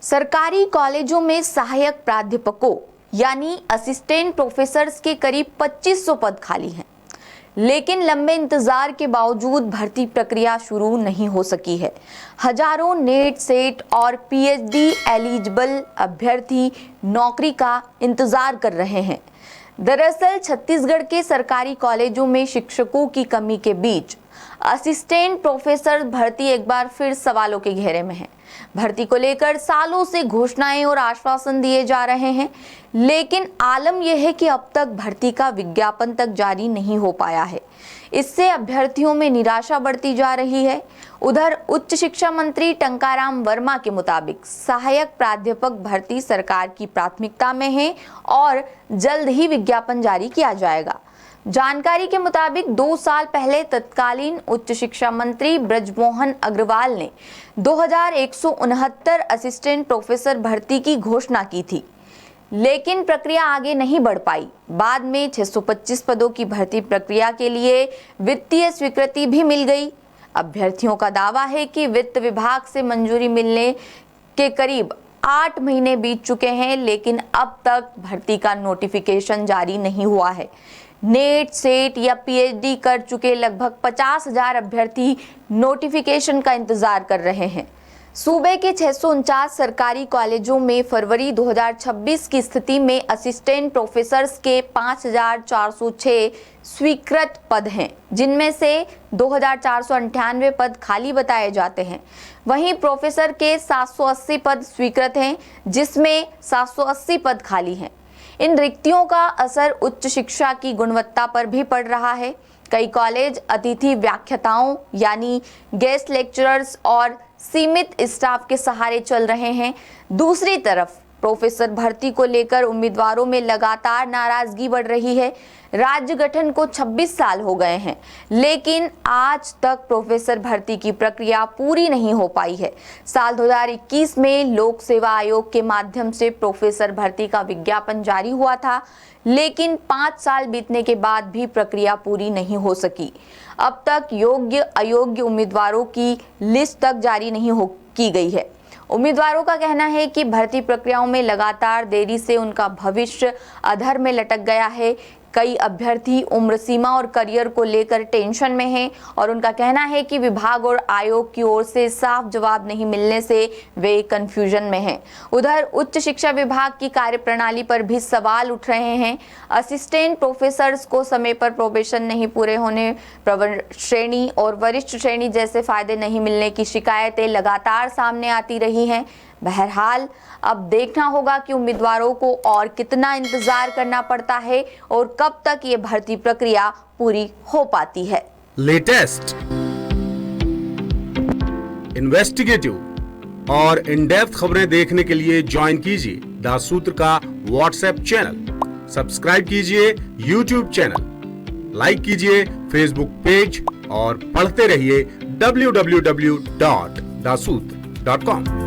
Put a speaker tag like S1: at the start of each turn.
S1: सरकारी कॉलेजों में सहायक प्राध्यापकों यानी असिस्टेंट प्रोफेसर्स के करीब 2500 पद खाली हैं, लेकिन लंबे इंतजार के बावजूद भर्ती प्रक्रिया शुरू नहीं हो सकी है। हजारों नेट, सेट और पीएचडी एलिजिबल अभ्यर्थी नौकरी का इंतजार कर रहे हैं। दरअसल छत्तीसगढ़ के सरकारी कॉलेजों में शिक्षकों की कमी के बीच असिस्टेंट प्रोफेसर भर्ती एक बार फिर सवालों के घेरे में है। भर्ती को लेकर सालों से घोषणाएं और आश्वासन दिए जा रहे हैं, लेकिन आलम यह है कि अब तक भर्ती का विज्ञापन तक जारी नहीं हो पाया है। इससे अभ्यर्थियों में निराशा बढ़ती जा रही है। उधर उच्च शिक्षा मंत्री टंकाराम वर्मा के मुताबिक सहायक प्राध्यापक भर्ती सरकार की प्राथमिकता में है और जल्द ही विज्ञापन जारी किया जाएगा। जानकारी के मुताबिक 2 साल पहले तत्कालीन उच्च शिक्षा मंत्री ब्रजमोहन अग्रवाल ने 2169 असिस्टेंट प्रोफेसर भर्ती की घोषणा की थी, लेकिन प्रक्रिया आगे नहीं बढ़ पाई। बाद में 625 पदों की भर्ती प्रक्रिया के लिए वित्तीय स्वीकृति भी मिल गई। अभ्यर्थियों का दावा है कि वित्त विभाग से मंजूरी मिलने के करीब 8 महीने बीत चुके हैं, लेकिन अब तक भर्ती का नोटिफिकेशन जारी नहीं हुआ है। नेट, सेट या पीएचडी कर चुके लगभग 50,000 अभ्यर्थी नोटिफिकेशन का इंतजार कर रहे हैं। सूबे के 649 सरकारी कॉलेजों में फरवरी 2026 की स्थिति में असिस्टेंट प्रोफेसर्स के 5,406 स्वीकृत पद हैं, जिनमें से 2,498 पद खाली बताए जाते हैं। वहीं प्रोफेसर के 780 पद स्वीकृत हैं, जिसमें 780 पद खाली हैं। इन रिक्तियों का असर उच्च शिक्षा की गुणवत्ता पर भी पड़ रहा है। कई कॉलेज अतिथि व्याख्याताओं यानी गेस्ट लेक्चरर्स और सीमित स्टाफ के सहारे चल रहे हैं। दूसरी तरफ प्रोफेसर भर्ती को लेकर उम्मीदवारों में लगातार नाराजगी बढ़ रही है। राज्य गठन को 26 साल हो गए हैं, लेकिन आज तक प्रोफेसर भर्ती की प्रक्रिया पूरी नहीं हो पाई है। साल 2021 में लोक सेवा आयोग के माध्यम से प्रोफेसर भर्ती का विज्ञापन जारी हुआ था, लेकिन 5 साल बीतने के बाद भी प्रक्रिया पूरी नहीं हो सकी। अब तक योग्य अयोग्य उम्मीदवारों की लिस्ट तक जारी नहीं की गई है। उम्मीदवारों का कहना है कि भर्ती प्रक्रियाओं में लगातार देरी से उनका भविष्य अधर में लटक गया है। कई अभ्यर्थी उम्र सीमा और करियर को लेकर टेंशन में हैं और उनका कहना है कि विभाग और आयोग की ओर से साफ जवाब नहीं मिलने से वे कंफ्यूजन में हैं। उधर उच्च शिक्षा विभाग की कार्यप्रणाली पर भी सवाल उठ रहे हैं। असिस्टेंट प्रोफेसर्स को समय पर प्रोबेशन नहीं पूरे होने, प्रवर श्रेणी और वरिष्ठ श्रेणी जैसे फायदे नहीं मिलने की शिकायतें लगातार सामने आती रही हैं। बहरहाल अब देखना होगा कि उम्मीदवारों को और कितना इंतजार करना पड़ता है और कब तक ये भर्ती प्रक्रिया पूरी हो पाती है।
S2: लेटेस्ट, इन्वेस्टिगेटिव और इन डेप्थ खबरें देखने के लिए ज्वाइन कीजिए द सूत्र का व्हाट्सएप चैनल, सब्सक्राइब कीजिए यूट्यूब चैनल, लाइक कीजिए फेसबुक पेज और पढ़ते रहिए www.daसूत्र.com।